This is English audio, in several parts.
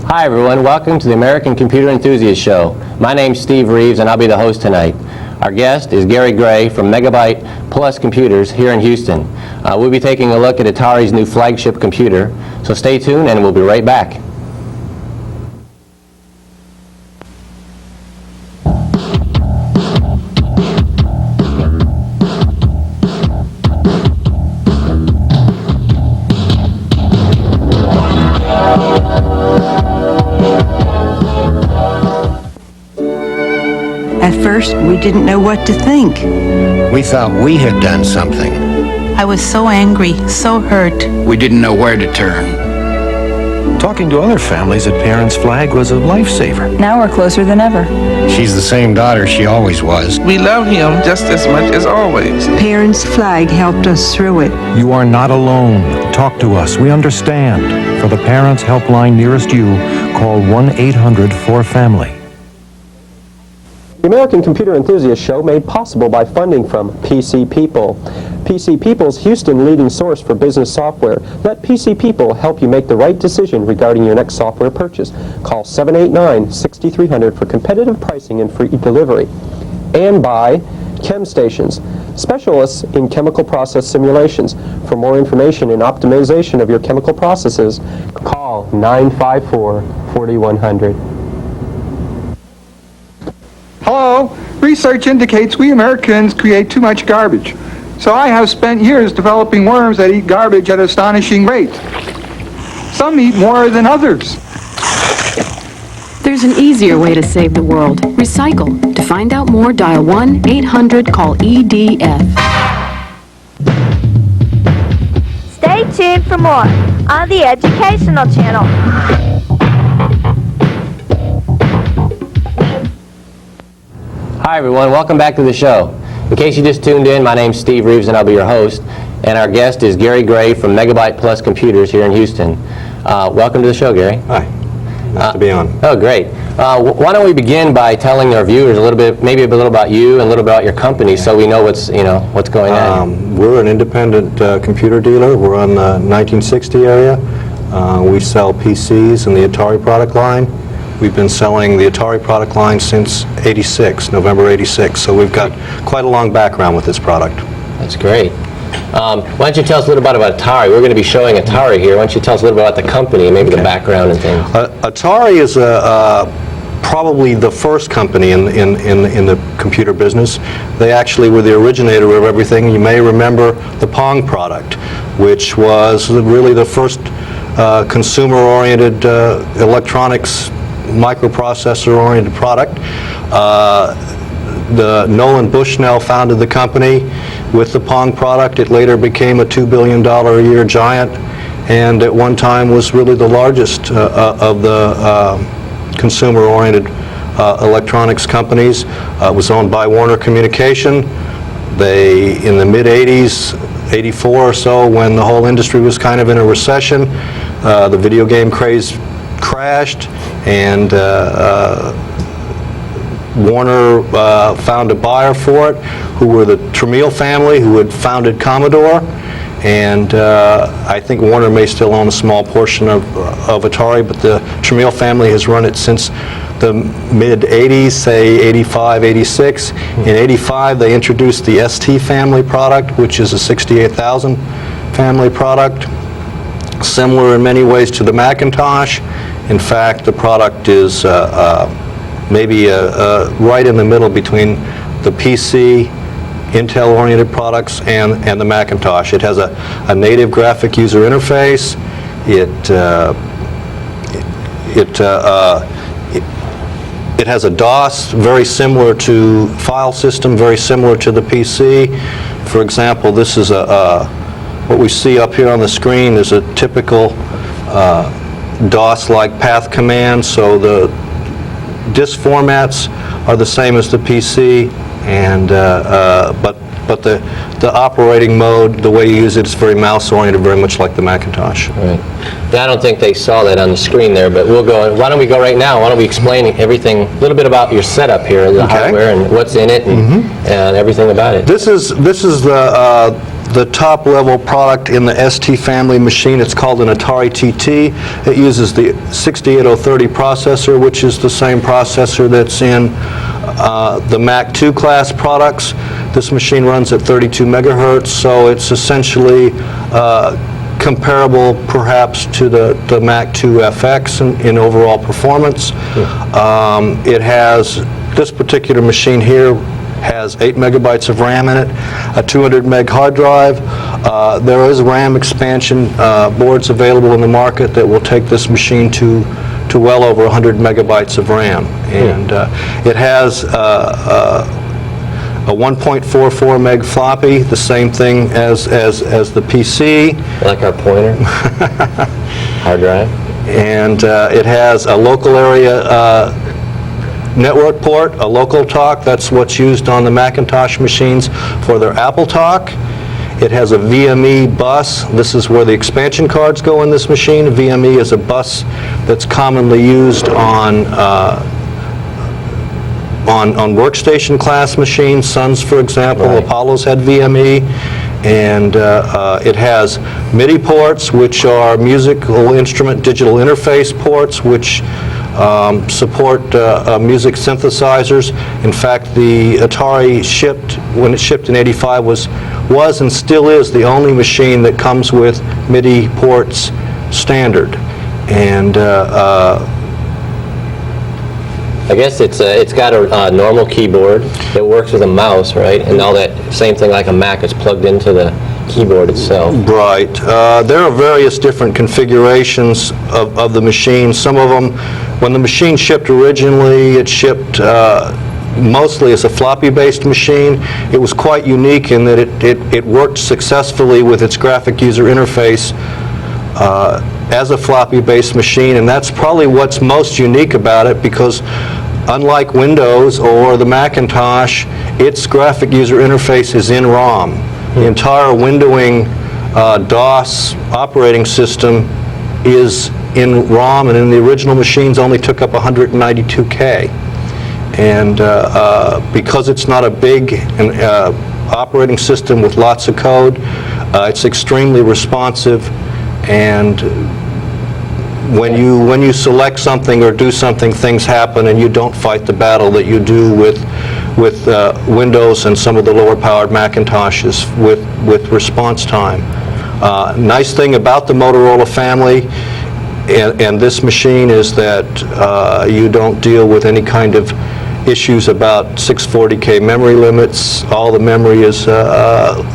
Hi everyone, welcome to the American Computer Enthusiast Show. My name's Steve Reeves and I'll be the host tonight. Our guest is Gary Gray from Megabyte Plus Computers here in Houston. We'll be taking a look at Atari's new flagship computer, so stay tuned and we'll be right back. At first, we didn't know what to think. We thought we had done something. I was so angry, so hurt. We didn't know where to turn. Talking to other families at Parents' Flag was a lifesaver. Now we're closer than ever. She's the same daughter she always was. We love him just as much as always. Parents' Flag helped us through it. You are not alone. Talk to us. We understand. For the Parents Helpline nearest you, call 1-800-4FAMILY. The American Computer Enthusiast Show made possible by funding from PC People. PC People's Houston leading source for business software. Let PC People help you make the right decision regarding your next software purchase. Call 789-6300 for competitive pricing and free delivery. And by Chem Stations, specialists in chemical process simulations. For more information and optimization of your chemical processes, call 954-4100. Hello, research indicates we Americans create too much garbage. So I have spent years developing worms that eat garbage at astonishing rates. Some eat more than others. There's an easier way to save the world. Recycle. To find out more, dial 1-800-CALL-EDF. Stay tuned for more on the Educational Channel. Hi everyone, welcome back to the show. In case you just tuned in, my name's Steve Reeves and I'll be your host. And our guest is Gary Gray from Megabyte Plus Computers here in Houston. Welcome to the show, Gary. Hi, nice to be on. Oh, great. Why don't we begin by telling our viewers a little bit, maybe a little about you and a little about your company, so we know what's going on. We're an independent computer dealer. We're on the 1960 area. We sell PCs and the Atari product line. We've been selling the Atari product line since '86, November '86, so we've got quite a long background with this product. That's great. Why don't you tell us a little bit about Atari? We're going to be showing Atari here. Why don't you tell us a little bit about the company, maybe the background and things? Atari is probably the first company in the computer business. They actually were the originator of everything. You may remember the Pong product, which was really the first consumer-oriented electronics microprocessor-oriented product. Nolan Bushnell founded the company with the Pong product. It later became a $2 billion a year giant, and at one time was really the largest of the consumer-oriented electronics companies. It was owned by Warner Communication. They, in the mid-'80s, '84 or so, when the whole industry was kind of in a recession, the video game craze crashed, and Warner found a buyer for it, who were the Tramiel family, who had founded Commodore, and I think Warner may still own a small portion of Atari, but the Tramiel family has run it since the mid-'80s, say '85, '86. In '85, they introduced the ST family product, which is a 68,000 family product, similar in many ways to the Macintosh. In fact, the product is maybe right in the middle between the PC, Intel-oriented products, and the Macintosh. It has a native graphic user interface. It has a DOS, very similar to file system, very similar to the PC. For example, this is what we see up here on the screen is a typical DOS-like path command. So the disk formats are the same as the PC, and but the operating mode, the way you use it, is very mouse-oriented, very much like the Macintosh. Right. I don't think they saw that on the screen there, but we'll go. Why don't we go right now? Why don't we explain everything, a little bit about your setup here, the hardware and what's in it, and everything about it. This is the the top level product in the ST family machine. It's called an Atari TT. It uses the 68030 processor, which is the same processor that's in the Mac II class products. This machine runs at 32 megahertz, so it's essentially comparable perhaps to the Mac II FX in overall performance. It has, this particular machine here has 8 megabytes of RAM in it, a 200 meg hard drive. There is RAM expansion boards available in the market that will take this machine to well over 100 megabytes of RAM. And it has a 1.44 meg floppy, the same thing as the PC. Like our pointer hard drive. And it has a local area network port, a local talk. That's what's used on the Macintosh machines for their Apple talk. It has a VME bus. This is where the expansion cards go in this machine. VME is a bus that's commonly used on workstation class machines. Suns, for example, Right. Apollos had VME. And it has MIDI ports, which are musical instrument digital interface ports, which support music synthesizers. In fact, the Atari when it shipped in '85, was and still is the only machine that comes with MIDI ports standard. And I guess it's got a normal keyboard. It works with a mouse, right? And all that same thing like a Mac is plugged into the keyboard itself. Right. There are various different configurations of the machine. Some of them, when the machine shipped originally, it shipped mostly as a floppy-based machine. It was quite unique in that it worked successfully with its graphic user interface as a floppy-based machine, and that's probably what's most unique about it, because unlike Windows or the Macintosh, its graphic user interface is in ROM. The entire windowing DOS operating system is in ROM, and in the original machines only took up 192K. And because it's not a big operating system with lots of code, it's extremely responsive. And when you select something or do something, things happen, and you don't fight the battle that you do with Windows and some of the lower powered Macintoshes with response time. Nice thing about the Motorola family and this machine is that you don't deal with any kind of issues about 640K memory limits. All the memory is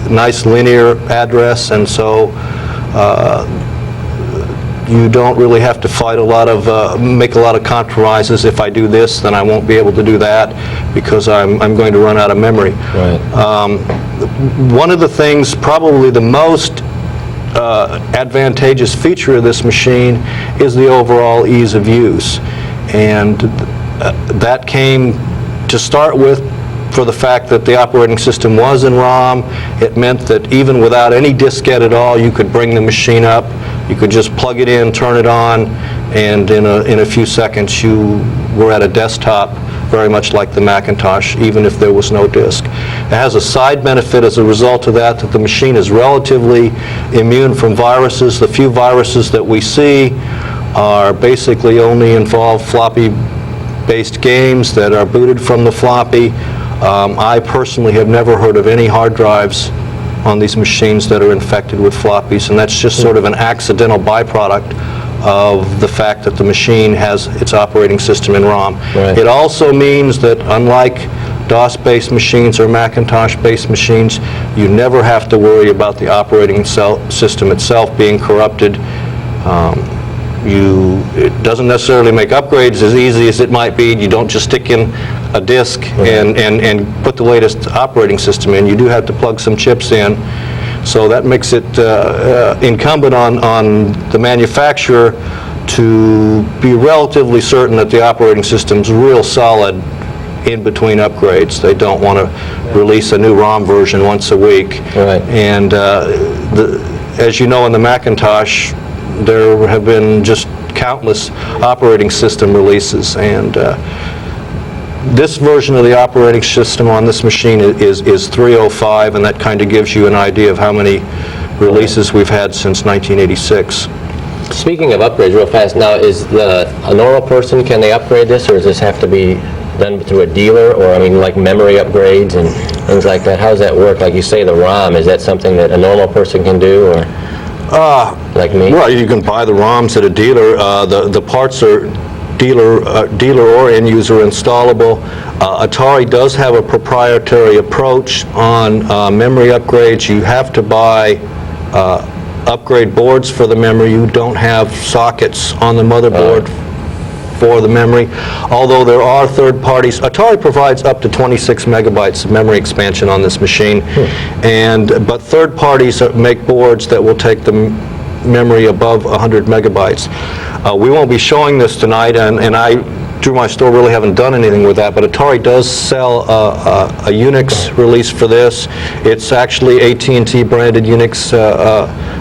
nice linear address, and so you don't really have to fight make a lot of compromises. If I do this, then I won't be able to do that because I'm going to run out of memory. Right. One of the things, probably the most advantageous feature of this machine is the overall ease of use. And that came to start with for the fact that the operating system was in ROM. It meant that even without any diskette at all, you could bring the machine up. You could just plug it in, turn it on, and in a few seconds you were at a desktop very much like the Macintosh, even if there was no disk. It has a side benefit as a result of that the machine is relatively immune from viruses. The few viruses that we see are basically only involve floppy-based games that are booted from the floppy. I personally have never heard of any hard drives on these machines that are infected with floppies, and that's just sort of an accidental byproduct of the fact that the machine has its operating system in ROM. Right. It also means that unlike DOS-based machines or Macintosh-based machines, you never have to worry about the operating system itself being corrupted. It doesn't necessarily make upgrades as easy as it might be. You don't just stick in a disk and put the latest operating system in. You do have to plug some chips in. So that makes it incumbent on the manufacturer to be relatively certain that the operating system's real solid in between upgrades. They don't want to release a new ROM version once a week. Right. And as you know, in the Macintosh, there have been just countless operating system releases, and This version of the operating system on this machine is 3.05, and that kind of gives you an idea of how many releases we've had since 1986. Speaking of upgrades, real fast, now is a normal person, can they upgrade this, or does this have to be done through a dealer, or I mean like memory upgrades and things like that? How does that work? Like you say, the ROM, is that something that a normal person can do, or like me? Well, you can buy the ROMs at a dealer. The parts are dealer or end user installable. Atari does have a proprietary approach on memory upgrades. You have to buy upgrade boards for the memory. You don't have sockets on the motherboard for the memory, although there are third parties. Atari provides up to 26 megabytes of memory expansion on this machine, but third parties make boards that will take the memory above 100 megabytes. We won't be showing this tonight, and I, through my store, really haven't done anything with that, but Atari does sell a Unix release for this. It's actually AT&T branded Unix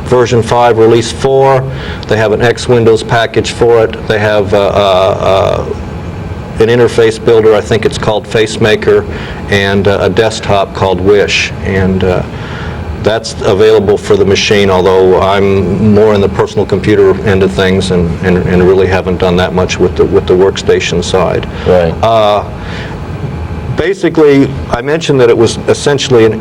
version 5 release 4. They have an X Windows package for it. They have an interface builder, I think it's called FaceMaker, and a desktop called Wish. And that's available for the machine, although I'm more in the personal computer end of things and really haven't done that much with the workstation side. Right. Basically, I mentioned that it was essentially an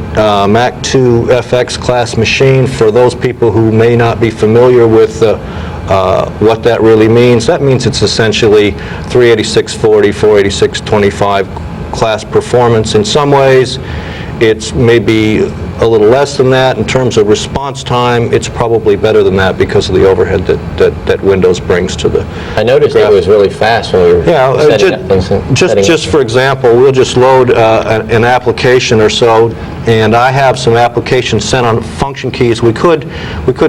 Mac 2 FX class machine. For those people who may not be familiar with what that really means, that means it's essentially 38640, 48625 class performance. In some ways, it's maybe a little less than that. In terms of response time, it's probably better than that because of the overhead that Windows brings to the... I noticed it was really fast when we were setting up things. Just for example, we'll just load an application or so, and I have some applications sent on function keys. We could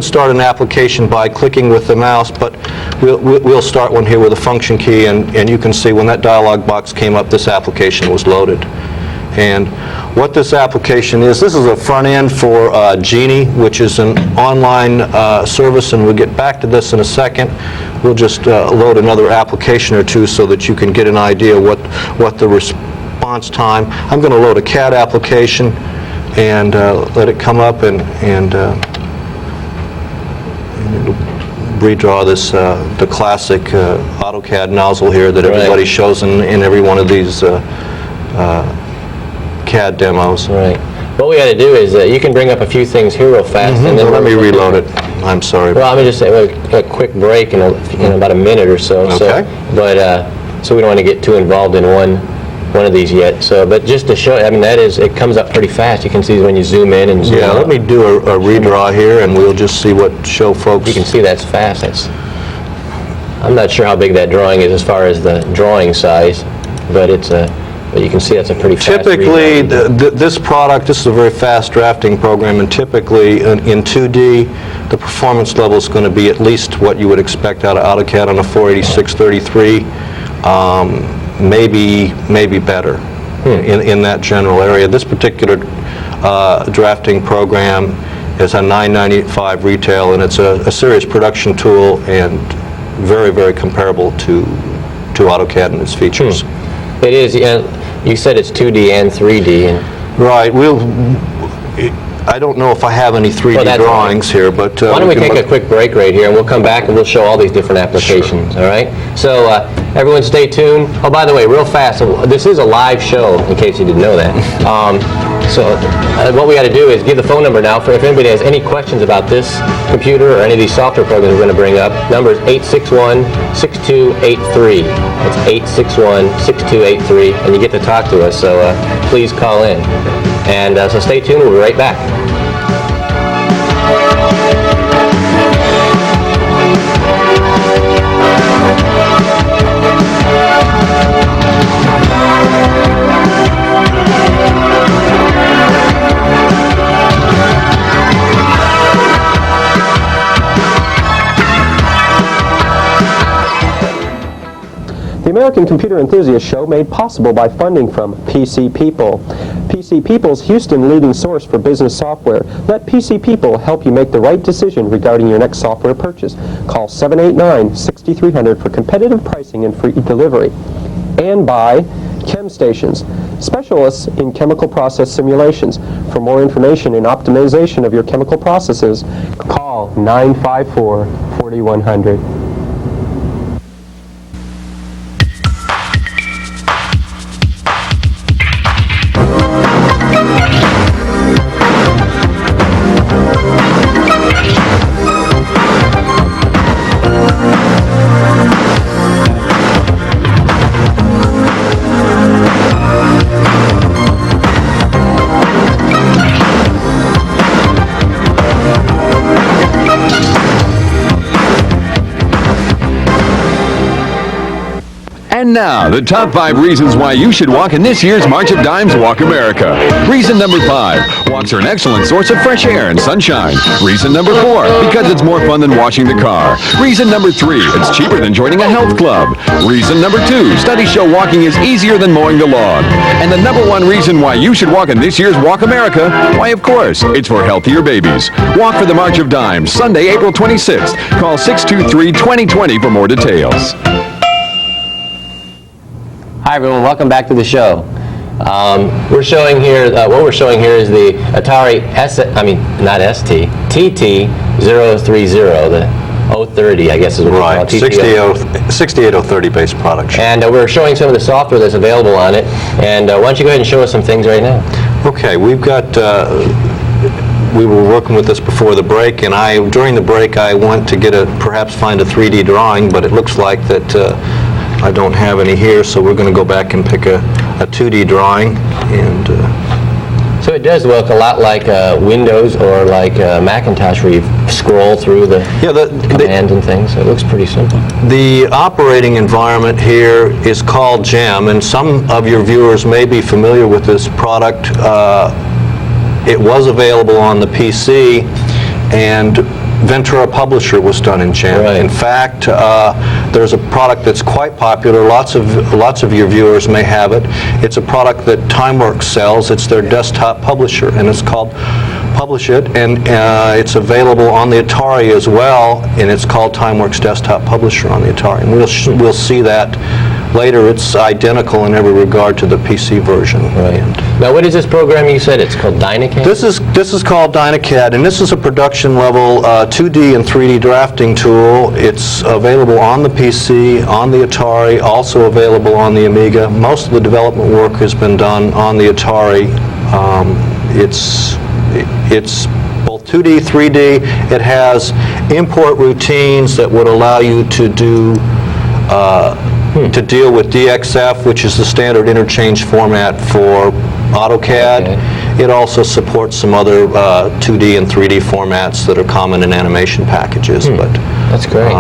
start an application by clicking with the mouse, but we'll start one here with a function key, and you can see when that dialog box came up, this application was loaded. And what this application is, this is a front end for Genie, which is an online service, and we'll get back to this in a second. We'll just load another application or two so that you can get an idea what the response time. I'm going to load a CAD application and let it come up and redraw this the classic AutoCAD nozzle here that everybody shows in every one of these CAD demos. Right. What we got to do is you can bring up a few things here real fast, and then let me reload it. I'm sorry. Well, I'm going to just say a quick break in about a minute or so. Okay. So we don't want to get too involved in one of these yet. So, but just to show, I mean, it comes up pretty fast. You can see when you zoom in and zoom out. Let me do a redraw here, and we'll just see show folks. You can see that's fast. I'm not sure how big that drawing is as far as the drawing size, but it's a. But you can see that's a pretty fast Typically, this is a very fast drafting program, and typically in 2D, the performance level is going to be at least what you would expect out of AutoCAD on a 486-33, maybe better in that general area. This particular drafting program is a $9.95 retail, and it's a serious production tool and very, very comparable to AutoCAD and its features. It is. You said it's 2D and 3D. Right. I don't know if I have any 3D drawings here, but... Why don't we take a quick break right here, and we'll come back and we'll show all these different applications, all right? So everyone stay tuned. Oh, by the way, real fast, this is a live show, in case you didn't know that. So what we got to do is give the phone number now for if anybody has any questions about this computer or any of these software programs we're going to bring up. Number is 861-6283. That's 861-6283, and you get to talk to us, so please call in. And so stay tuned, we'll be right back. The American Computer Enthusiast Show made possible by funding from PC People. PC People's Houston leading source for business software. Let PC People help you make the right decision regarding your next software purchase. Call 789-6300 for competitive pricing and free delivery. And by chem stations, specialists in chemical process simulations. For more information and optimization of your chemical processes, call 954-4100. And now, the top 5 reasons why you should walk in this year's March of Dimes Walk America. Reason number 5, walks are an excellent source of fresh air and sunshine. Reason number 4, because it's more fun than washing the car. Reason number 3, it's cheaper than joining a health club. Reason number 2, studies show walking is easier than mowing the lawn. And the number 1 reason why you should walk in this year's Walk America, why of course, it's for healthier babies. Walk for the March of Dimes, Sunday, April 26th. Call 623-2020 for more details. Hi everyone, welcome back to the show. We're showing here, what we're showing here is the Atari TT030, the 030, I guess is what we call it. 68030 base product. And we're showing some of the software that's available on it. And why don't you go ahead and show us some things right now? Okay, we've got, we were working with this before the break, and during the break I went to perhaps find a 3D drawing, but it looks like that I don't have any here, so we're going to go back and pick a 2D drawing. And so it does look a lot like Windows or like Macintosh, where you scroll through the commands and things. So it looks pretty simple. The operating environment here is called GEM, and some of your viewers may be familiar with this product. It was available on the PC, and Ventura Publisher was done in GEM. Right. In fact, there's a product that's quite popular. Lots of your viewers may have it. It's a product that TimeWorks sells. It's their desktop publisher, and it's called Publish It, and it's available on the Atari as well, and it's called TimeWorks Desktop Publisher on the Atari. And we'll see that later. It's identical in every regard to the PC version. Right. Now, what is this program you said? It's called Dynacad? This is called Dynacad, and this is a production level 2D and 3D drafting tool. It's available on the PC, on the Atari, also available on the Amiga. Most of the development work has been done on the Atari. It's both 2D, 3D. It has import routines that would allow you to do to deal with DXF, which is the standard interchange format for AutoCAD. Okay. It also supports some other 2D and 3D formats that are common in animation packages. But that's great.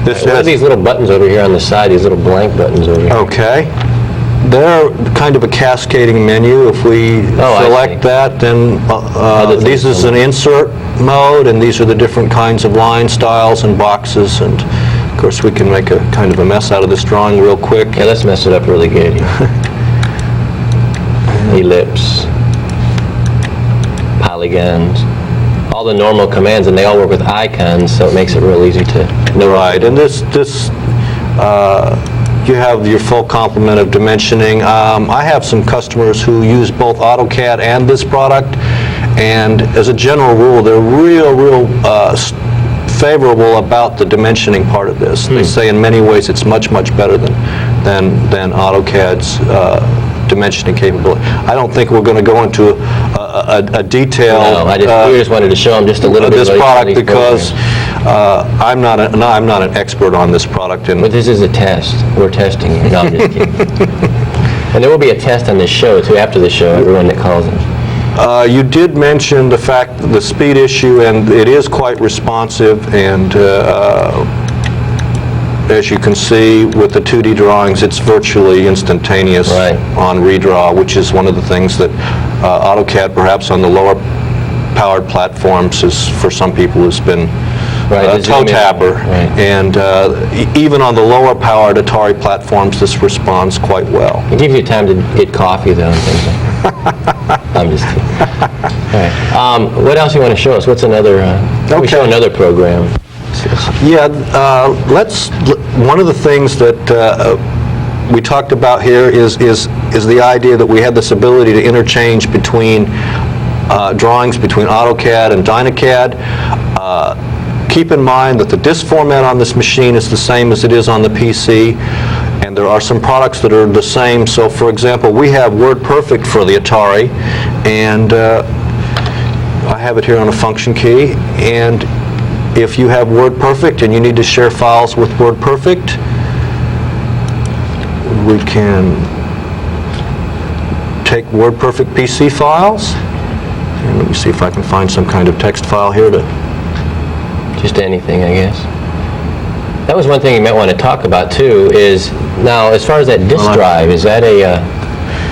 This what are these little buttons over here on the side? These little blank buttons over here. Okay. They're kind of a cascading menu. If we select that, then this is an insert mode, and these are the different kinds of line styles and boxes. And of course, we can make a kind of a mess out of this drawing real quick. Yeah, let's mess it up really good here. Ellipse, polygons, all the normal commands, and they all work with icons, so it makes it real easy to know. Right, and this you have your full complement of dimensioning. I have some customers who use both AutoCAD and this product, and as a general rule, they're real favorable about the dimensioning part of this. They say in many ways it's much better than AutoCAD's dimensioning capability. I don't think we're going to go into a detail. No, we just wanted to show them just a little bit of this product because I'm not an expert on this product. But this is a test. We're testing it. No, I'm just kidding. And there will be a test on this show too after the show. Everyone that calls in. You did mention the speed issue, and it is quite responsive, and as you can see with the 2D drawings, it's virtually instantaneous on redraw, which is one of the things that AutoCAD, perhaps on the lower powered platforms, for some people has been a toe tapper. And even on the lower powered Atari platforms, this responds quite well. It gives you time to get coffee though and things like that. I'm just kidding. All right. What else you want to show us? What's another? We show another program. Yeah, one of the things that we talked about here is the idea that we had this ability to interchange between drawings between AutoCAD and DynaCAD. Keep in mind that the disk format on this machine is the same as it is on the PC, and there are some products that are the same. So, for example, we have WordPerfect for the Atari, and I have it here on a function key. And if you have WordPerfect and you need to share files with WordPerfect, we can take WordPerfect PC files. And let me see if I can find some kind of text file here to... Just anything, I guess. That was one thing you might want to talk about too. Is now as far as that disk drive, is that a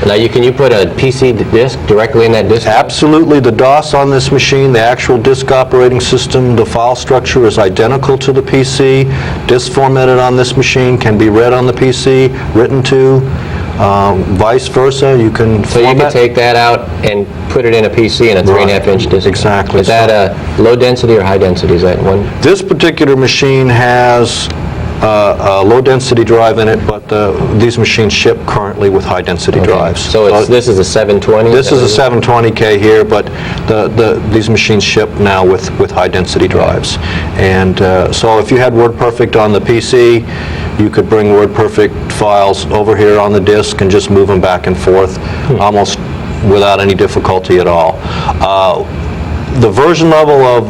now can you put a PC disk directly in that disk? Absolutely. The DOS on this machine, the actual disk operating system, the file structure is identical to the PC. Disk formatted on this machine can be read on the PC, written to. Vice versa, you can So you can take that out and put it in a PC in a 3.5-inch disk. Exactly. Is that a low density or high density? Is that one? This particular machine has a low density drive in it, but these machines ship currently with high density drives. So this is a 720? This is a 720K here, but these machines ship now with high density drives. And so if you had WordPerfect on the PC, you could bring WordPerfect files over here on the disk and just move them back and forth almost without any difficulty at all. The version level of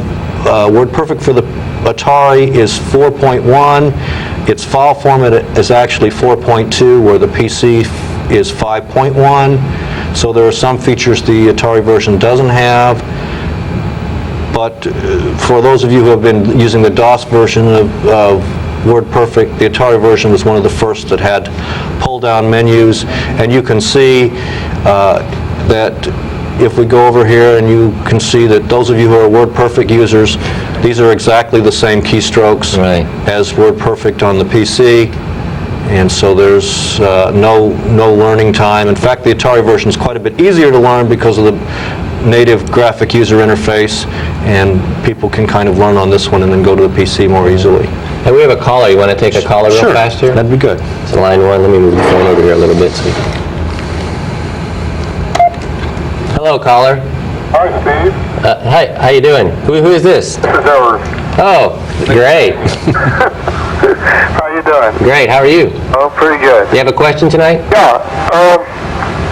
WordPerfect for the Atari is 4.1. Its file format is actually 4.2, where the PC is 5.1. So there are some features the Atari version doesn't have. But for those of you who have been using the DOS version of WordPerfect, the Atari version was one of the first that had pull-down menus, and you can see that if we go over here, and you can see that those of you who are WordPerfect users, these are exactly the same keystrokes as WordPerfect on the PC, and so there's no learning time. In fact, the Atari version is quite a bit easier to learn because of the native graphic user interface, and people can kind of learn on this one and then go to the PC more easily. Hey, we have a caller. You want to take a caller real fast here? That'd be good. It's line one. Let me move the phone over here a little bit. So Hello, caller. Hi, Steve. Hi, how you doing? Who is this? This is Howard. Oh, great. How you doing? Great. How are you? Oh, pretty good. You have a question tonight? Yeah.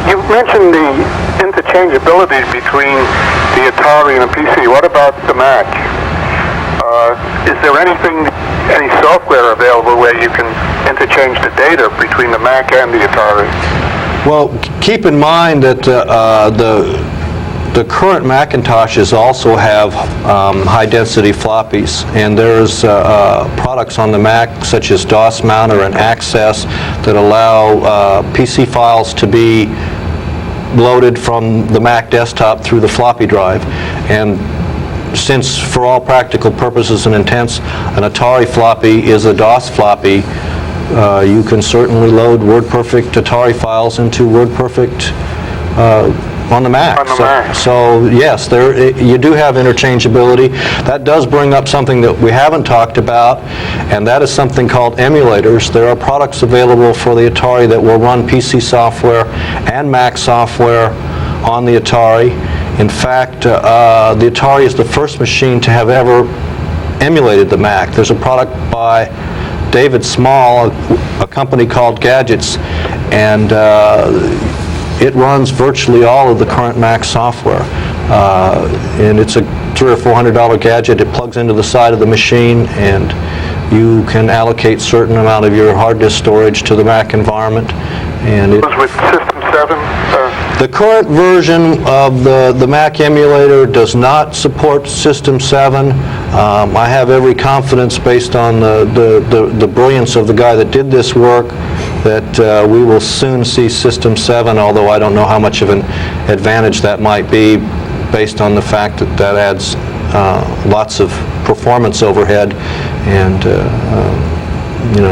You mentioned the interchangeability between the Atari and the PC. What about the Mac? Is there any software available where you can interchange the data between the Mac and the Atari? Well, keep in mind that the current Macintoshes also have high-density floppies, and there's products on the Mac such as DOS Mounter and Access that allow PC files to be loaded from the Mac desktop through the floppy drive. And since, for all practical purposes and intents, an Atari floppy is a DOS floppy, you can certainly load WordPerfect Atari files into WordPerfect on the Mac. So yes, you do have interchangeability. That does bring up something that we haven't talked about, and that is something called emulators. There are products available for the Atari that will run PC software and Mac software on the Atari. In fact, the Atari is the first machine to have ever emulated the Mac. There's a product by David Small, a company called Gadgets, and it runs virtually all of the current Mac software. And it's a $300 or $400 gadget. It plugs into the side of the machine, and you can allocate certain amount of your hard disk storage to the Mac environment. And it with System 7? The current version of the Mac emulator does not support System 7. I have every confidence, based on the brilliance of the guy that did this work, that we will soon see System 7, although I don't know how much of an advantage that might be, based on the fact that that adds lots of performance overhead, and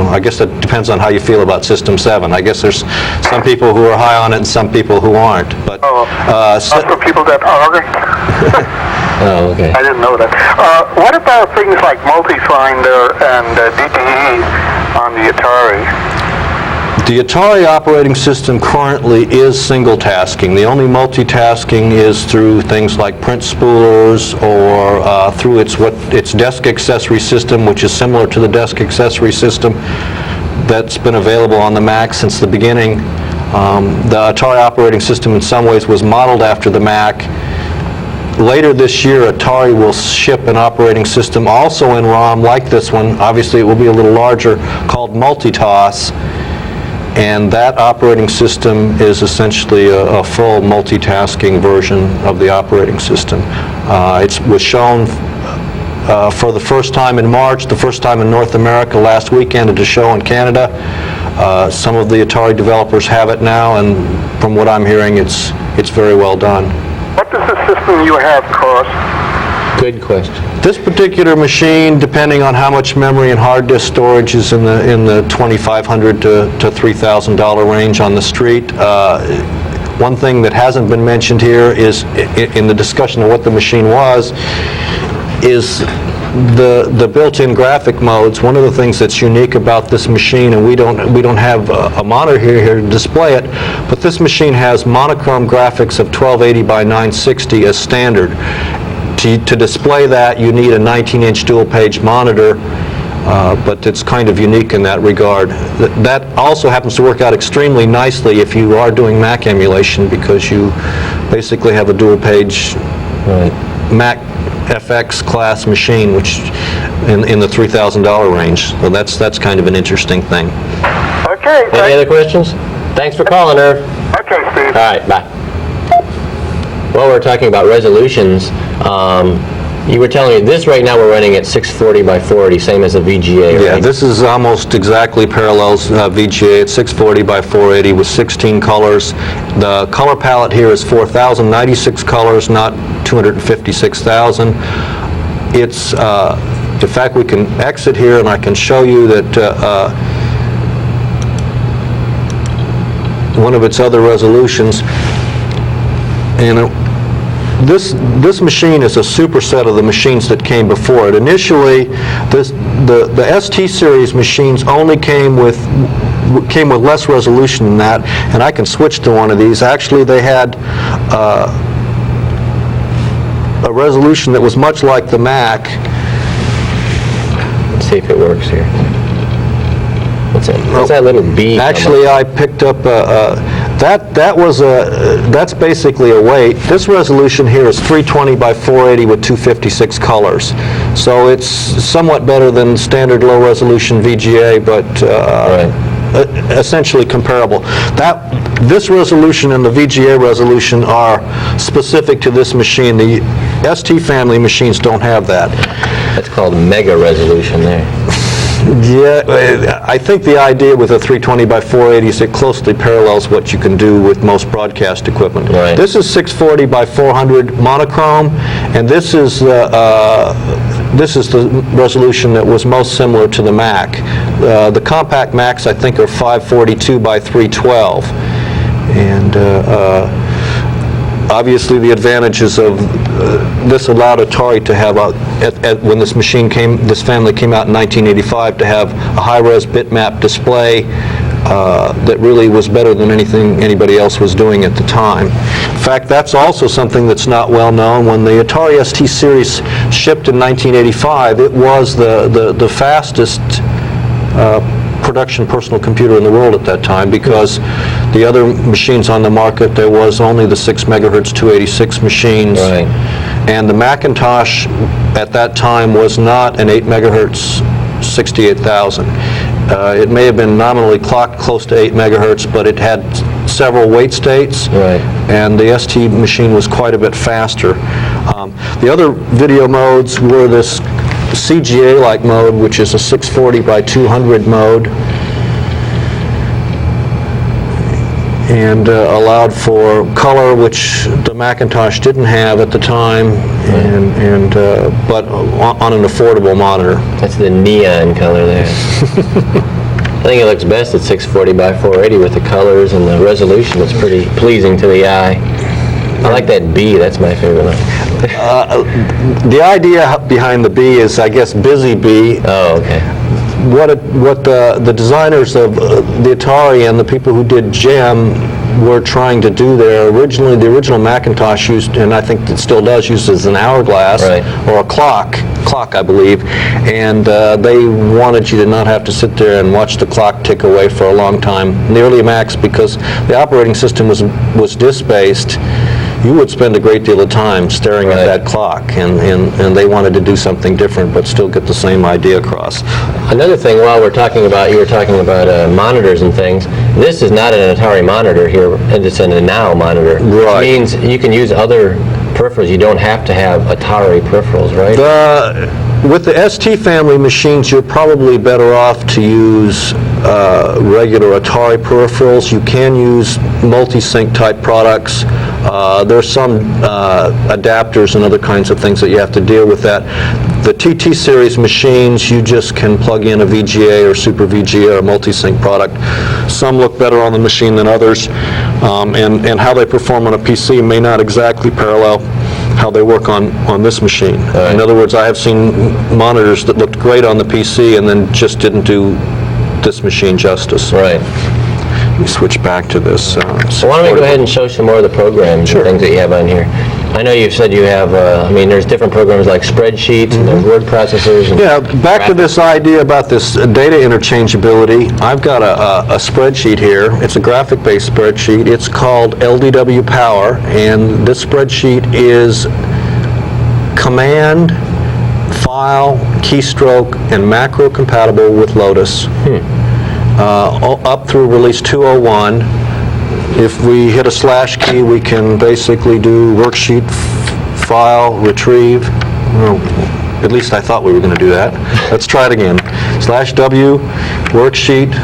I guess that depends on how you feel about System 7. I guess there's some people who are high on it and some people who aren't. But for people that aren't? Oh, okay. I didn't know that. What about things like Multifinder and DTE on the Atari? The Atari operating system currently is single tasking. The only multitasking is through things like print spoolers or through its desk accessory system, which is similar to the desk accessory system that's been available on the Mac since the beginning. The Atari operating system in some ways was modeled after the Mac. Later this year, Atari will ship an operating system also in ROM like this one. Obviously, it will be a little larger, called Multitoss. And that operating system is essentially a full multitasking version of the operating system. It was shown for the first time in March, the first time in North America last weekend at a show in Canada. Some of the Atari developers have it now, and from what I'm hearing, it's very well done. What does the system you have cost? Good question. This particular machine, depending on how much memory and hard disk storage, is in the $2,500 to $3,000 range on the street. One thing that hasn't been mentioned here is, in the discussion of what the machine was, is the built-in graphic modes. One of the things that's unique about this machine, and we don't have a monitor here to display it, but this machine has monochrome graphics of 1280 by 960 as standard. To display that, you need a 19-inch dual-page monitor, but it's kind of unique in that regard. That also happens to work out extremely nicely if you are doing Mac emulation, because you basically have a dual-page Mac FX class machine, which in the $3,000 range. So that's kind of an interesting thing. Okay. Any other questions? Thanks for calling, Irv. Okay, Steve. All right, bye. Well, we're talking about resolutions. You were telling me this right now we're running at 640 by 480, same as a VGA, right? Yeah, this is almost exactly parallels VGA at 640 by 480 with 16 colors. The color palette here is 4,096 colors, not 256,000. It's, in fact, we can exit here and I can show you that one of its other resolutions. And this machine is a superset of the machines that came before it. Initially, the ST series machines only came with less resolution than that, and I can switch to one of these. Actually, they had a resolution that was much like the Mac. Let's see if it works here. What's that little B? Actually, I picked up that's basically a weight. This resolution here is 320 by 480 with 256 colors. So it's somewhat better than standard low resolution VGA, but essentially comparable. This resolution and the VGA resolution are specific to this machine. The ST family machines don't have that. That's called mega resolution there. Yeah, I think the idea with a 320 by 480 is it closely parallels what you can do with most broadcast equipment. Right. This is 640 by 400 monochrome, and this is the resolution that was most similar to the Mac. The compact Macs, I think, are 542 by 312, and obviously the advantages of this allowed Atari to have when this family came out in 1985, to have a high-res bitmap display that really was better than anything anybody else was doing at the time. In fact, that's also something that's not well known. When the Atari ST series shipped in 1985, it was the fastest production personal computer in the world at that time, because the other machines on the market, there was only the 6 megahertz 286 machines. Right. And the Macintosh at that time was not an 8 megahertz 68,000. It may have been nominally clocked close to 8 megahertz, but it had several wait states, right. And the ST machine was quite a bit faster. The other video modes were this CGA-like mode, which is a 640 by 200 mode, and allowed for color, which the Macintosh didn't have at the time, but on an affordable monitor. That's the neon color there. I think it looks best at 640 by 480 with the colors and the resolution. It's pretty pleasing to the eye. I like that B. That's my favorite one. The idea behind the bee is, I guess, busy bee. Oh, okay. What the designers of the Atari and the people who did GEM were trying to do there, the original Macintosh used, and I think it still does, used as an hourglass or a clock, I believe, and they wanted you to not have to sit there and watch the clock tick away for a long time. In the early Macs, because the operating system was disk-based, you would spend a great deal of time staring at that clock, and they wanted to do something different but still get the same idea across. Another thing, while we're talking about, you were talking about monitors and things, this is not an Atari monitor here, it's a Now monitor. Right. It means you can use other peripherals. You don't have to have Atari peripherals, right? With the ST family machines, you're probably better off to use regular Atari peripherals. You can use multi-sync type products. There's some adapters and other kinds of things that you have to deal with that. The TT series machines, you just can plug in a VGA or Super VGA or a multi-sync product. Some look better on the machine than others, and how they perform on a PC may not exactly parallel how they work on this machine. In other words, I have seen monitors that looked great on the PC and then just didn't do this machine justice. Right. Let me switch back to this. So why don't we go ahead and show some more of the programs and things that you have on here. I know you've said you have, I mean, there's different programs like spreadsheets and there's word processors. And yeah, back to this idea about this data interchangeability. I've got a spreadsheet here. It's a graphic-based spreadsheet. It's called LDW Power, and this spreadsheet is command, file, keystroke, and macro compatible with Lotus. Up through release 201. If we hit a slash key, we can basically do worksheet, file, retrieve. Well, at least I thought we were going to do that. Let's try it again. Slash W, worksheet,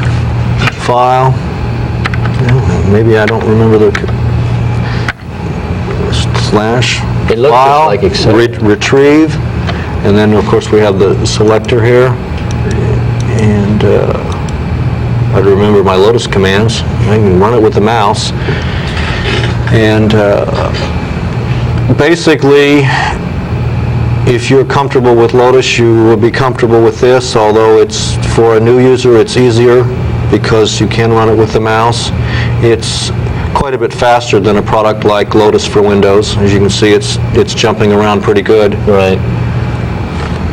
file. Maybe I don't remember the slash. It looks file, like Excel. Retrieve, and then of course we have the selector here, and I remember my Lotus commands. I can run it with the mouse. And basically, if you're comfortable with Lotus, you will be comfortable with this, although it's for a new user, it's easier because you can run it with the mouse. It's quite a bit faster than a product like Lotus for Windows. As you can see, it's jumping around pretty good. Right.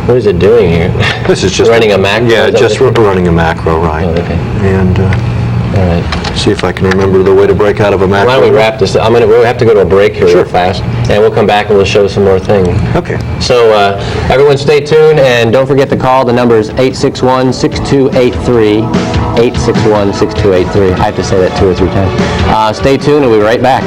What is it doing here? This is just running a macro. Yeah, just running a macro, right? Oh, okay. And all right. See if I can remember the way to break out of a macro. Why don't we wrap this? We'll have to go to a break here real fast, and we'll come back and we'll show some more things. Okay. So everyone, stay tuned, and don't forget to call. The number is 861-6283. 861-6283. I have to say that 2 or 3 times. Stay tuned, and we'll be right back.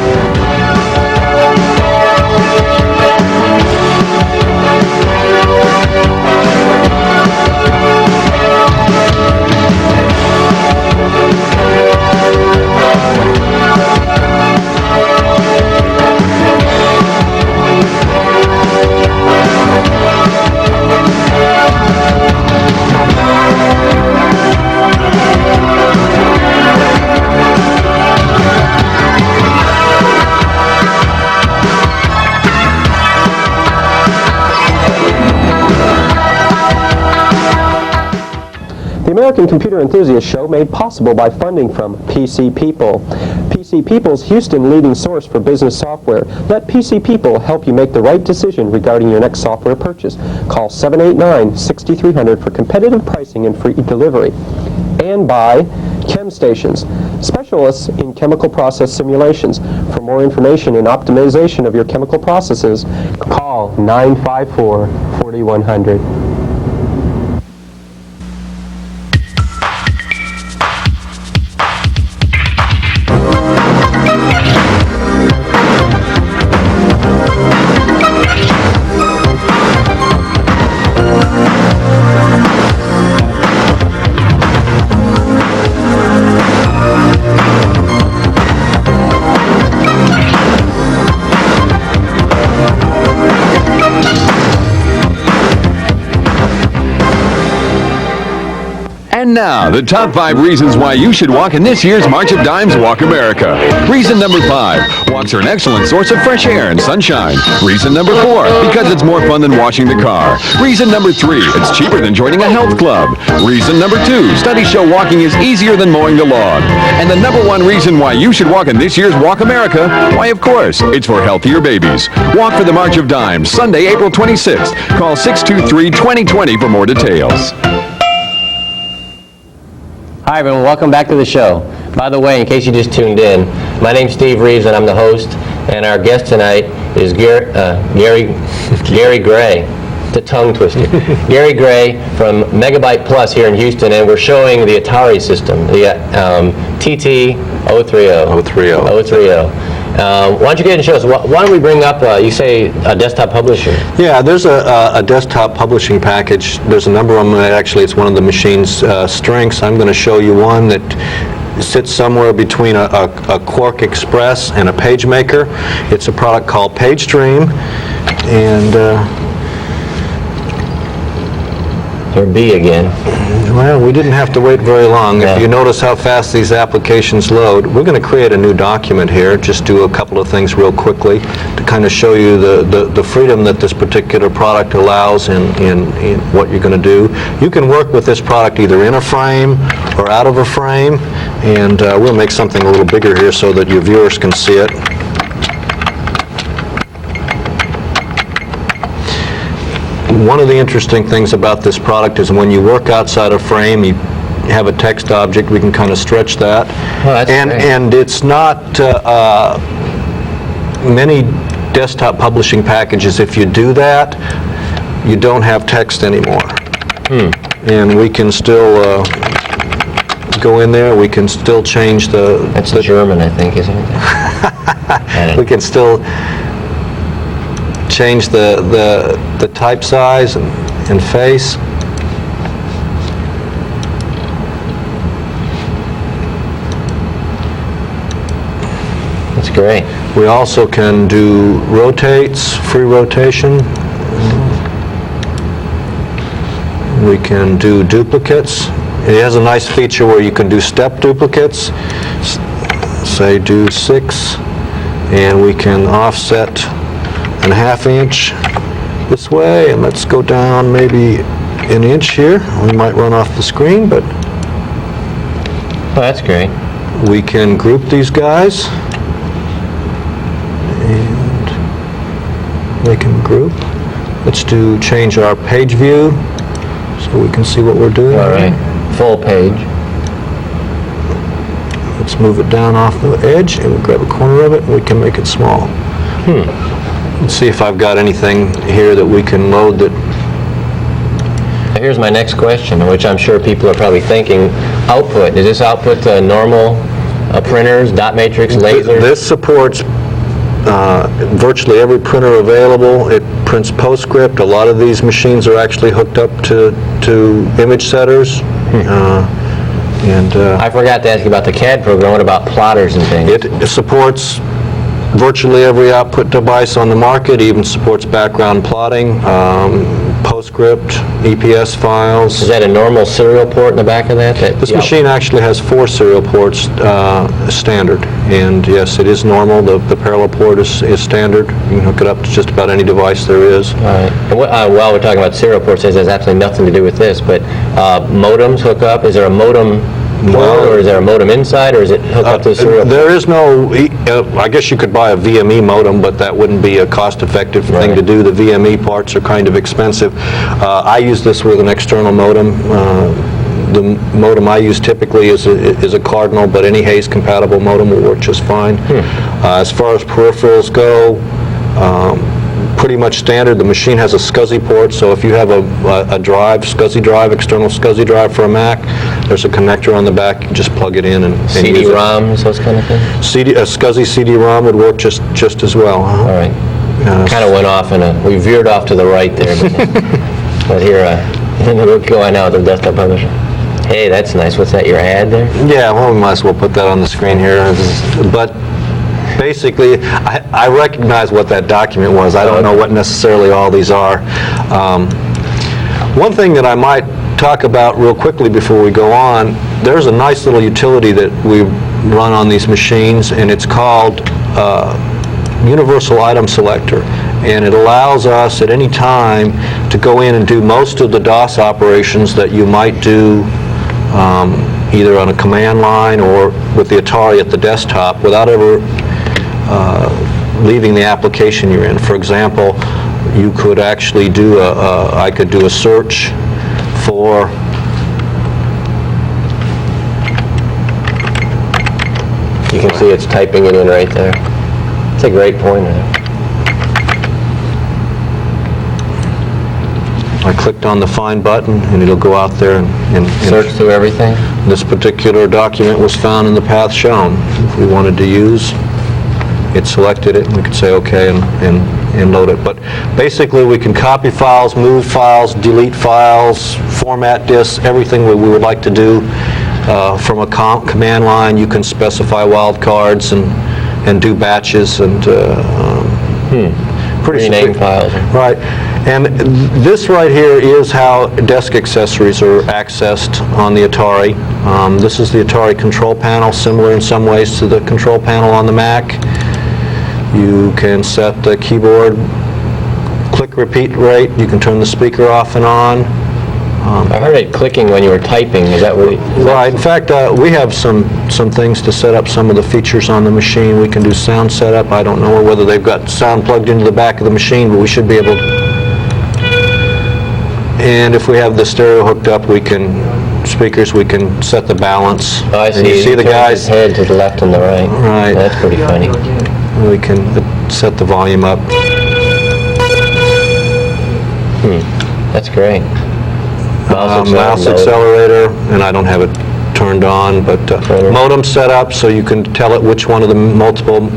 The American Computer Enthusiast Show made possible by funding from PC People. PC People's Houston leading source for business software. Let PC People help you make the right decision regarding your next software purchase. Call 789-6300 for competitive pricing and free delivery. And by Chem Stations, specialists in chemical process simulations. For more information and optimization of your chemical processes, call 954-4100. now, the top 5 reasons why you should walk in this year's March of Dimes Walk America. Reason number 5, walks are an excellent source of fresh air and sunshine. Reason number 4, because it's more fun than washing the car. Reason number 3, it's cheaper than joining a health club. Reason number 2, studies show walking is easier than mowing the lawn. And the number 1 reason why you should walk in this year's Walk America, why of course, it's for healthier babies. Walk for the March of Dimes, Sunday, April 26th. Call 623-2020 for more details. Hi everyone, welcome back to the show. By the way, in case you just tuned in, my name's Steve Reeves and I'm the host, and our guest tonight is Gary Gray. It's a tongue twister. Gary Gray from Megabyte Plus here in Houston, and we're showing the Atari system, the TT-030. 030. Why don't you get and show us, why don't we bring up, you say a desktop publisher? Yeah, there's a desktop publishing package. There's a number of them. Actually, it's one of the machine's strengths. I'm going to show you one that sits somewhere between a Quark Express and a PageMaker. It's a product called PageStream, and or B again. Well, we didn't have to wait very long. Yeah. If you notice how fast these applications load, we're going to create a new document here. Just do a couple of things real quickly to kind of show you the freedom that this particular product allows in what you're going to do. You can work with this product either in a frame or out of a frame, and we'll make something a little bigger here so that your viewers can see it. One of the interesting things about this product is when you work outside a frame, you have a text object, we can kind of stretch that. Oh, that's great. And it's not many desktop publishing packages, if you do that, you don't have text anymore. And we can still go in there, we can still change the... That's German, I think, isn't it? We can still change the type size and face. That's great. We also can do rotates, free rotation. We can do duplicates. It has a nice feature where you can do step duplicates. Say do 6, and we can offset and a ½ inch this way, and let's go down maybe an inch here. We might run off the screen, but oh, that's great. We can group these guys, and they can group. Let's change our page view so we can see what we're doing. All right, full page. Let's move it down off the edge, and we'll grab a corner of it, and we can make it small. Let's see if I've got anything here that we can load that... Here's my next question, which I'm sure people are probably thinking. Output. Is this output normal printers, dot matrix, laser? This supports virtually every printer available. It prints PostScript. A lot of these machines are actually hooked up to image setters. I forgot to ask you about the CAD program. What about plotters and things? It supports virtually every output device on the market, even supports background plotting, PostScript, EPS files. Is that a normal serial port in the back of that? This machine actually has 4 serial ports standard, and yes, it is normal. The parallel port is standard. You can hook it up to just about any device there is. All right. And while we're talking about serial ports, it has absolutely nothing to do with this, but modems hook up. Is there a modem port, or is there a modem inside, or is it hooked up to the serial? There is no, I guess you could buy a VME modem, but that wouldn't be a cost-effective thing to do. The VME parts are kind of expensive. I use this with an external modem. The modem I use typically is a Cardinal, but any Hayes-compatible modem will work just fine. As far as peripherals go, pretty much standard. The machine has a SCSI port, so if you have a drive, SCSI drive, external SCSI drive for a Mac, there's a connector on the back. You can just plug it in and use it. CD-ROMs, those kind of things? SCSI CD-ROM would work just as well. All right. Kind of went off we veered off to the right there, but here, we're going out with the desktop publisher. Hey, that's nice. What's that, your ad there? Yeah, well, we might as well put that on the screen here. But basically, I recognize what that document was. I don't know what necessarily all these are. One thing that I might talk about real quickly before we go on, there's a nice little utility that we run on these machines, and it's called Universal Item Selector. And it allows us at any time to go in and do most of the DOS operations that you might do either on a command line or with the Atari at the desktop without ever leaving the application you're in. For example, you could actually do I could do a search for You can see it's typing it in right there. It's a great pointer. I clicked on the Find button, and it'll go out there and Search through everything. This particular document was found in the path shown. If we wanted to use, it selected it, and we could say OK and load it. But basically, we can copy files, move files, delete files, format disks, everything we would like to do from a command line. You can specify wildcards and do batches and pretty rename files. Right. And this right here is how desk accessories are accessed on the Atari. This is the Atari control panel, similar in some ways to the control panel on the Mac. You can set the keyboard click repeat rate. You can turn the speaker off and on. I heard it clicking when you were typing. Is that what? Right. In fact, we have some things to set up some of the features on the machine. We can do sound setup. I don't know whether they've got sound plugged into the back of the machine, but we should be able to. And if we have the stereo hooked up, we can set the balance. Oh, I see. And you see the guy's head to the left and the right. Right. That's pretty funny. We can set the volume up. That's great. Mouse accelerator, and I don't have it turned on, but modem set up so you can tell it which one of the multiple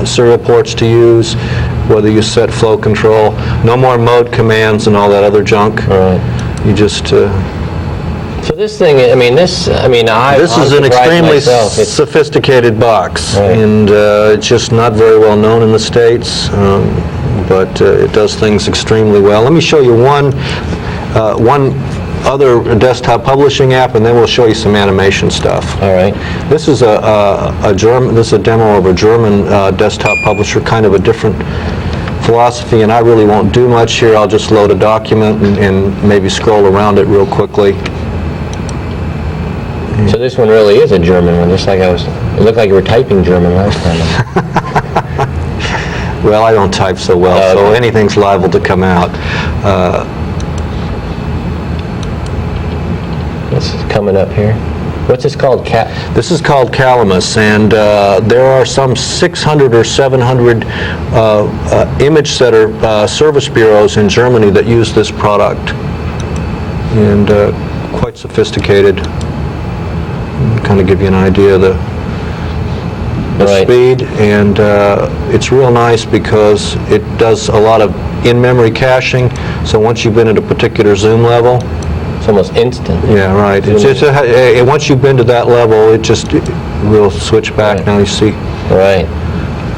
serial ports to use, whether you set flow control. No more mode commands and all that other junk. Right. You just... So this thing, this is an extremely sophisticated box, right. And it's just not very well known in the States, but it does things extremely well. Let me show you one other desktop publishing app, and then we'll show you some animation stuff. All right. This is a demo of a German desktop publisher, kind of a different philosophy, and I really won't do much here. I'll just load a document and maybe scroll around it real quickly. So this one really is a German one, just like it looked like you were typing German last time. Well, I don't type so well, so anything's liable to come out. This is coming up here. What's this called? This is called Calamus, and there are some 600 or 700 image setter service bureaus in Germany that use this product, and quite sophisticated. Kind of give you an idea of the right. speed, and it's real nice because it does a lot of in-memory caching, so once you've been at a particular zoom level, it's almost instant. Yeah, right. It's just once you've been to that level, it will switch back. Right. Now you see. Right.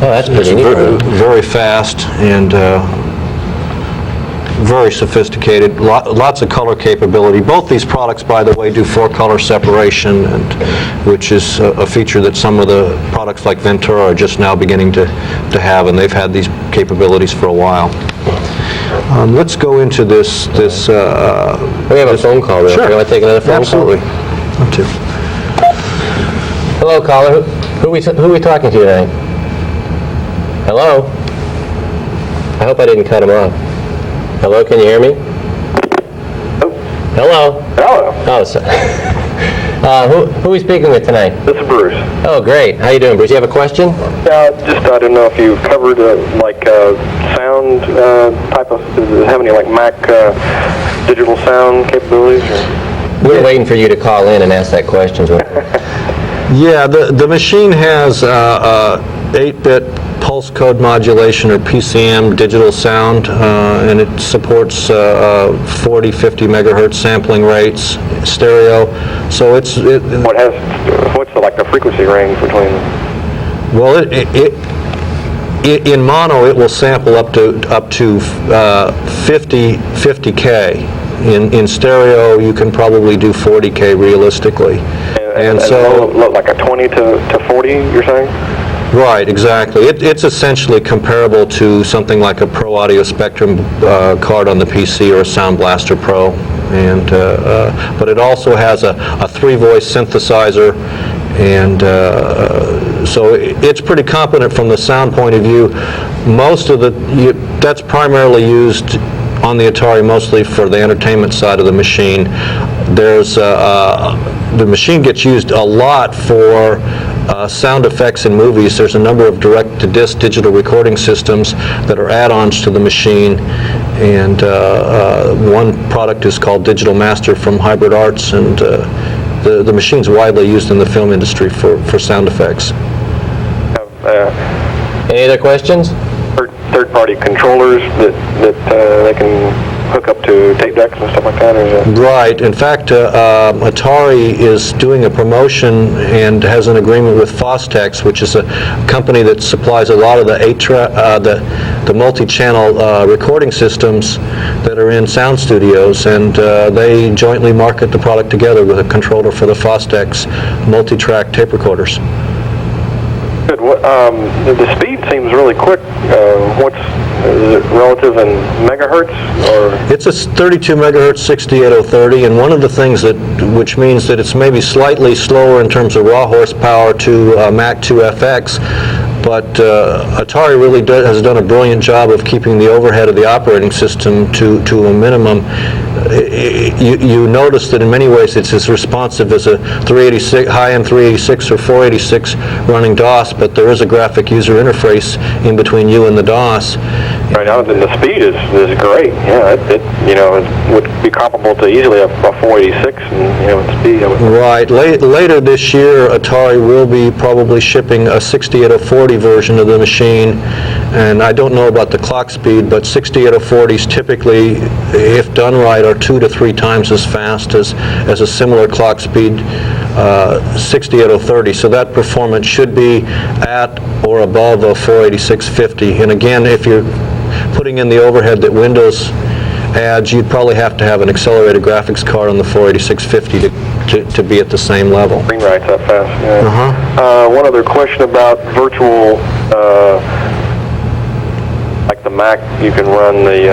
Oh, that's pretty neat. Very fast and very sophisticated. Lots of color capability. Both these products, by the way, do 4-color separation, which is a feature that some of the products like Ventura are just now beginning to have, and they've had these capabilities for a while. Let's go into this. We have a phone call. Sure. You want to take another phone Absolutely. call? Absolutely. Hello, caller. Who are we talking to tonight? Hello? I hope I didn't cut him off. Hello, can you hear me? Hello? Hello. Oh, sorry. Who are we speaking with tonight? This is Bruce. Oh, great. How you doing, Bruce? You have a question? Just I don't know if you covered sound type of. Does it have any Mac digital sound capabilities? We're waiting for you to call in and ask that question. Yeah, the machine has 8-bit pulse code modulation, or PCM, digital sound, and it supports 40, 50 megahertz sampling rates, stereo. So what's the frequency range between? Well, in mono it will sample up to 50K, In stereo, you can probably do 40K realistically. And so, like a 20 to 40, you're saying? Right, exactly. It's essentially comparable to something like a Pro Audio Spectrum card on the PC or a Sound Blaster Pro, and but it also has a 3-voice synthesizer, and so it's pretty competent from the sound point of view. Most of that's primarily used on the Atari, mostly for the entertainment side of the machine. There's the machine gets used a lot for sound effects in movies. There's a number of direct-to-disc digital recording systems that are add-ons to the machine, and one product is called Digital Master from Hybrid Arts, and the machine's widely used in the film industry for sound effects. Any other questions? Third-party controllers that they can hook up to tape decks and stuff like that? Or is it... Right. In fact, Atari is doing a promotion and has an agreement with Fostex, which is a company that supplies a lot of the multi-channel recording systems that are in sound studios, and they jointly market the product together with a controller for the Fostex multi-track tape recorders. Good. The speed seems really quick. Is it relative in megahertz, or? It's a 32 megahertz 68030, and one of the things which means that it's maybe slightly slower in terms of raw horsepower to Mac 2 FX, but Atari really has done a brilliant job of keeping the overhead of the operating system to a minimum. You notice that in many ways it's as responsive as a 386, high-end 386 or 486 running DOS, but there is a graphic user interface in between you and the DOS. Right now, the speed is great. Yeah, it would be comparable to easily a 486 in speed. Right. Later this year, Atari will be probably shipping a 68040 version of the machine, and I don't know about the clock speed, but 68040s typically, if done right, are 2 to 3 times as fast as a similar clock speed 68030. So that performance should be at or above a 48650. And again, if you're putting in the overhead that Windows adds, you'd probably have to have an accelerated graphics card on the 48650 to be at the same level. Screen writes that fast. Yeah. One other question about virtual, like the Mac, you can run the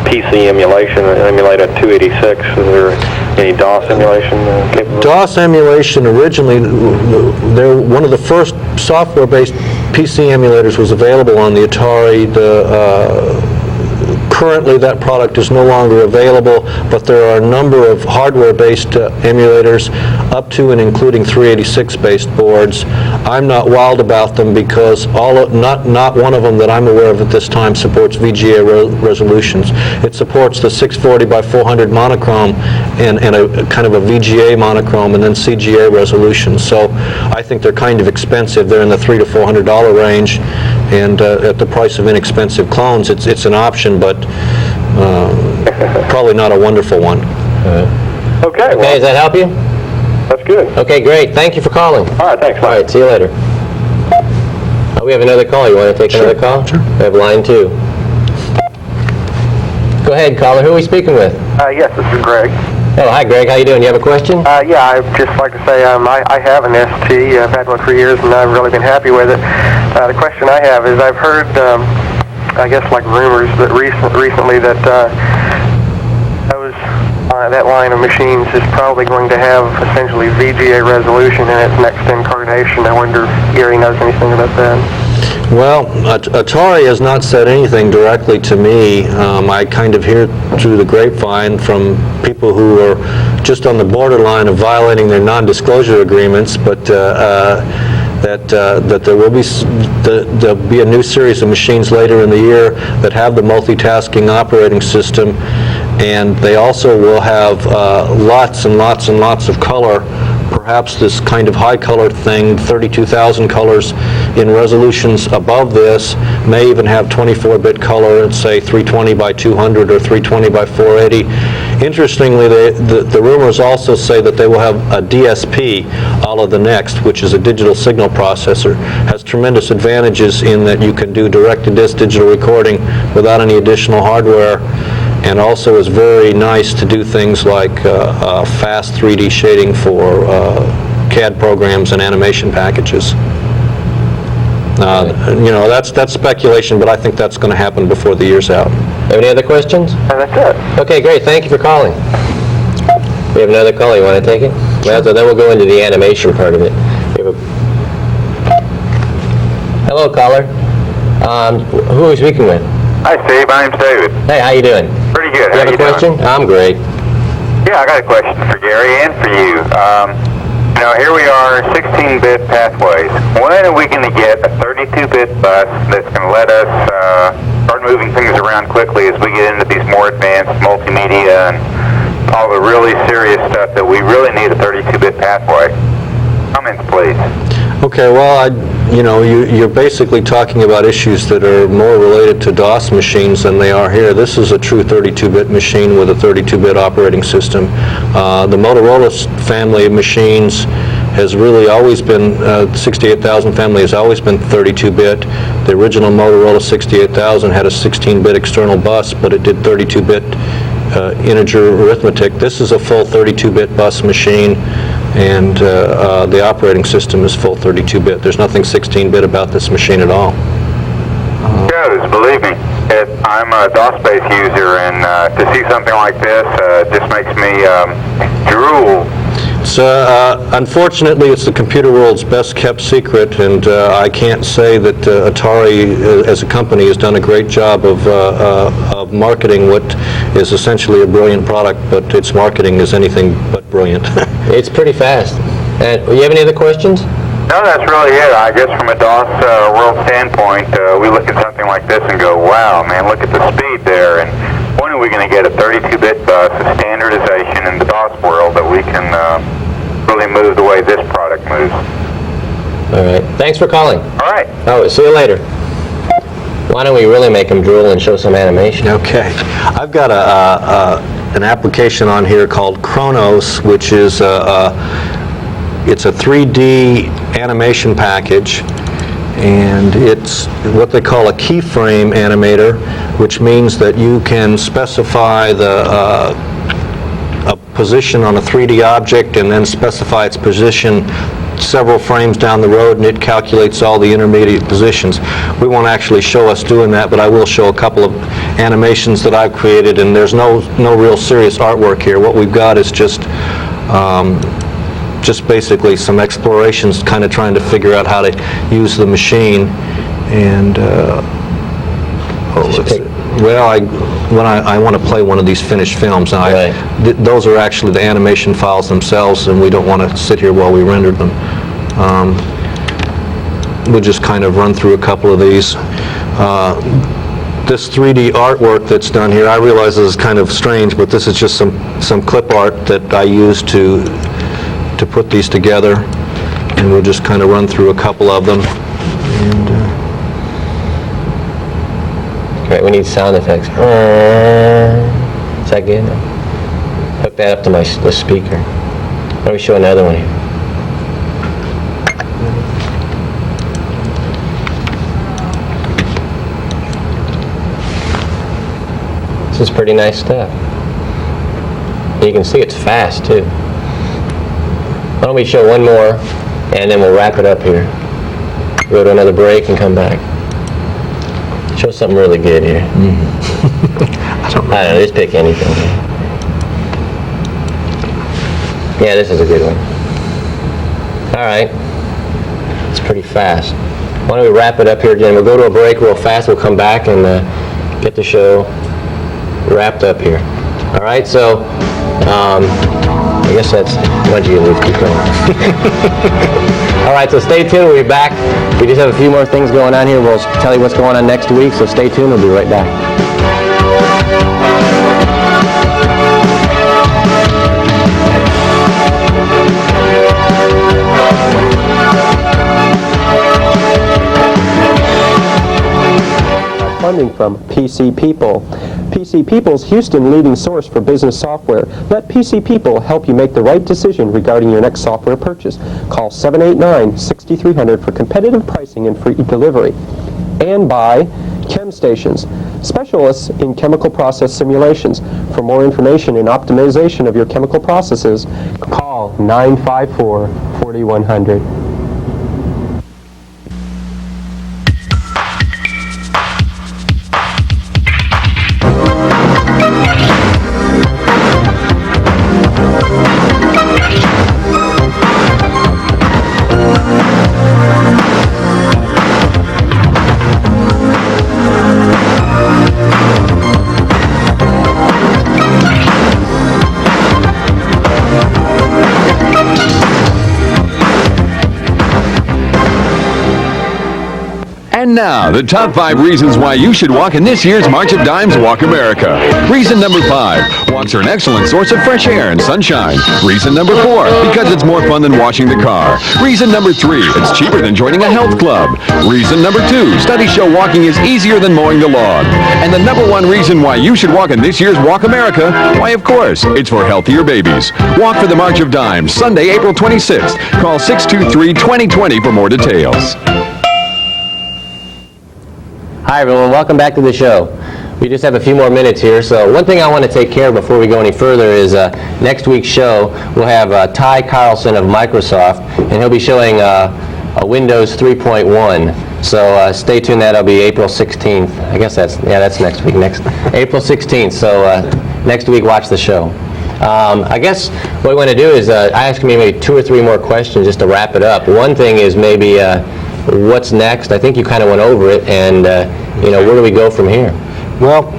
PC emulation and emulate a 286. Is there any DOS emulation capable? DOS emulation originally, one of the first software-based PC emulators was available on the Atari. Currently, that product is no longer available, but there are a number of hardware-based emulators, up to and including 386-based boards. I'm not wild about them because not one of them that I'm aware of at this time supports VGA resolutions. It supports the 640 by 400 monochrome and a kind of a VGA monochrome, and then CGA resolution. So I think they're kind of expensive. They're in the $300 to $400 range, and at the price of inexpensive clones, it's an option, but probably not a wonderful one. Okay, well, does that help you? That's good. Okay, great. Thank you for calling. All right, thanks. All right, see you later. We have another call. You want to take another call? Sure. We have line 2. Go ahead, caller. Who are we speaking with? Yes, this is Greg. Oh, hi, Greg. How you doing? You have a question? Yeah, I'd just like to say I have an ST. I've had one for years, and I've really been happy with it. The question I have is I've heard, I guess, like rumors that recently that that line of machines is probably going to have essentially VGA resolution in its next incarnation. I wonder if Gary knows anything about that. Well, Atari has not said anything directly to me. I kind of hear through the grapevine from people who are just on the borderline of violating their non-disclosure agreements, but that there'll be a new series of machines later in the year that have the multitasking operating system, and they also will have lots and lots and lots of color. Perhaps this kind of high color thing, 32,000 colors in resolutions above this, may even have 24-bit color at, say, 320 by 200 or 320 by 480. Interestingly, the rumors also say that they will have a DSP, a la the Next, which is a digital signal processor. Has tremendous advantages in that you can do direct-to-disc digital recording without any additional hardware. and also is very nice to do things like fast 3D shading for CAD programs and animation packages. You know, that's speculation, but I think that's going to happen before the year's out. Any other questions? That's it. Okay, great. Thank you for calling. We have another call. You want to take it? Well, so then we'll go into the animation part of it. We have Hello, caller. Who are we speaking with? Hi, Steve. My name's David. Hey, how you doing? Pretty good. You How have a question? doing? I'm great. Yeah, I got a question for Gary and for you. You know, here we are, 16-bit pathways. When are we going to get a 32-bit bus that's going to let us start moving things around quickly as we get into these more advanced multimedia and all the really serious stuff that we really need a 32-bit pathway? Comments, please. Okay, well, you know, you're basically talking about issues that are more related to DOS machines than they are here. This is a true 32-bit machine with a 32-bit operating system. The Motorola family of machines has really always been, 68,000 family has always been 32-bit. The original Motorola 68,000 had a 16-bit external bus, but it did 32-bit integer arithmetic. This is a full 32-bit bus machine, and the operating system is full 32-bit. There's nothing 16-bit about this machine at all. Yes, believe me. I'm a DOS-based user, and to see something like this just makes me drool. So, unfortunately, it's the computer world's best-kept secret, and I can't say that Atari, as a company, has done a great job of marketing what is essentially a brilliant product, but its marketing is anything but brilliant. It's pretty fast. And you have any other questions? No, that's really it. I guess from a DOS world standpoint, we look at something like this and go, wow, man, look at the speed there. And when are we going to get a 32-bit bus, a standardization in the DOS world that we can really move the way this product moves? All right. Thanks for calling. All right. Oh, see you later. Why don't we really make them drool and show some animation? Okay. I've got an application on here called Chronos, which is it's a 3D animation package, and it's what they call a keyframe animator, which means that you can specify a position on a 3D object and then specify its position several frames down the road, and it calculates all the intermediate positions. We won't actually show us doing that, but I will show a couple of animations that I've created, and there's no real serious artwork here. What we've got is just basically some explorations, kind of trying to figure out how to use the machine. And when I want to play one of these finished films, and those are actually the animation files themselves, and we don't want to sit here while we render them. We'll just kind of run through a couple of these. This 3D artwork that's done here, I realize this is kind of strange, but this is just some clip art that I use to put these together, and we'll just kind of run through a couple of them. And, Great, we need sound effects. Is that good? Hook that up to the speaker. Why don't we show another one here? This is pretty nice stuff. You can see it's fast too. Why don't we show one more, and then we'll wrap it up here. Go to another break and come back. Show something really good here. I don't know, just pick anything. Yeah, this is a good one. All right. It's pretty fast. Why don't we wrap it up here again? We'll go to a break real fast. We'll come back and get the show wrapped up here. All right, so I guess that's, why don't you leave, keep going. All right, so stay tuned, we'll be back. We just have a few more things going on here. We'll tell you what's going on next week, so stay tuned, we'll be right back. Funding from PC People. PC People's Houston leading source for business software. Let PC People help you make the right decision regarding your next software purchase. Call 789-6300 for competitive pricing and free delivery. And by chem stations, specialists in chemical process simulations. For more information and optimization of your chemical processes, call 954-4100. And now, the top 5 reasons why you should walk in this year's March of Dimes Walk America. Reason number 5, walks are an excellent source of fresh air and sunshine. Reason number 4, because it's more fun than washing the car. Reason number 3, it's cheaper than joining a health club. Reason number 2, studies show walking is easier than mowing the lawn. And the number 1 reason why you should walk in this year's Walk America, why of course, it's for healthier babies. Walk for the March of Dimes, Sunday, April 26th. Call 623-2020 for more details. Hi everyone, welcome back to the show. We just have a few more minutes here, so one thing I want to take care of before we go any further is next week's show we'll have Ty Carlson of Microsoft, and he'll be showing a Windows 3.1. So stay tuned, that'll be April 16th. I guess that's next week, April 16th, so next week watch the show. I guess what we want to do is ask maybe 2 or 3 more questions just to wrap it up. One thing is maybe what's next? I think you kind of went over it, and where do we go from here? Well,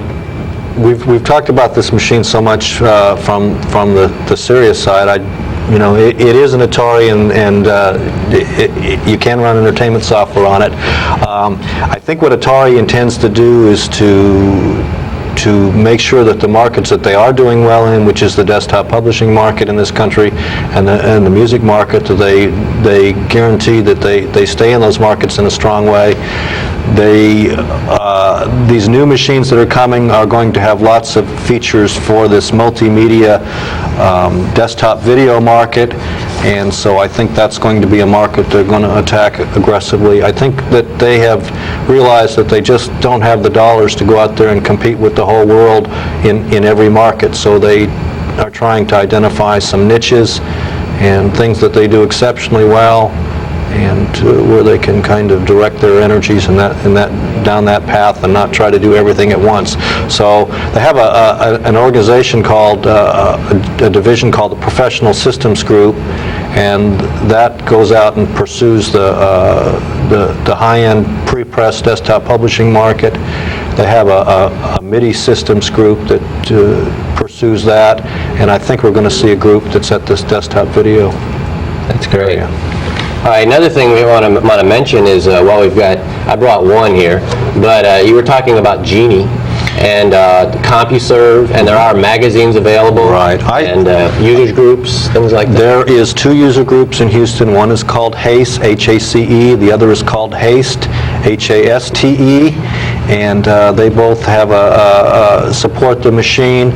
we've talked about this machine so much from the serious side. It is an Atari, and you can run entertainment software on it. I think what Atari intends to do is to make sure that the markets that they are doing well in, which is the desktop publishing market in this country and the music market, they guarantee that they stay in those markets in a strong way. These new machines that are coming are going to have lots of features for this multimedia desktop video market, and so I think that's going to be a market they're going to attack aggressively. I think that they have realized that they just don't have the dollars to go out there and compete with the whole world in every market, so they are trying to identify some niches and things that they do exceptionally well, and where they can kind of direct their energies in that down that path and not try to do everything at once. So they have an organization called a division called the Professional Systems Group, and that goes out and pursues the high-end pre-press desktop publishing market. They have a MIDI systems group that pursues that, and I think we're going to see a group that's at this desktop video. That's great. All right, another thing we want to mention is, I brought one here, but you were talking about Genie and CompuServe, and there are magazines available, right? And users groups, things like that. There is 2 user groups in Houston. One is called HACE, H-A-C-E. The other is called HASTE, H-A-S-T-E, and they both have support the machine.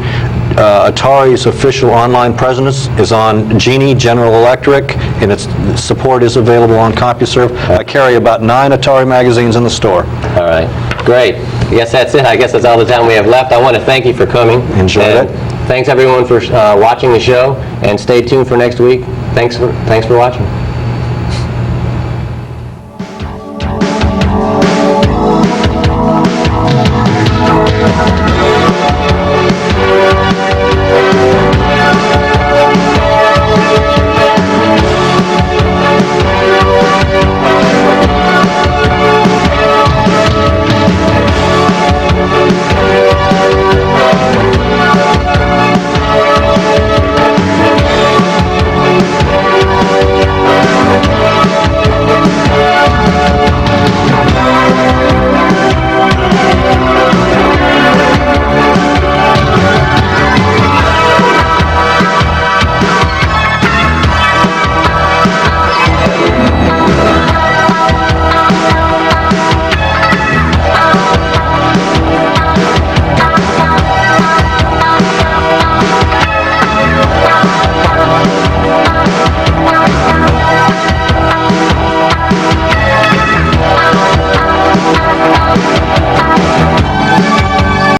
Atari's official online presence is on Genie General Electric, and its support is available on CompuServe. I carry about 9 Atari magazines in the store. All right, great. I guess that's it. I guess that's all the time we have left. I want to thank you for coming. Enjoyed it. Thanks everyone for watching the show, and stay tuned for next week. Thanks for watching.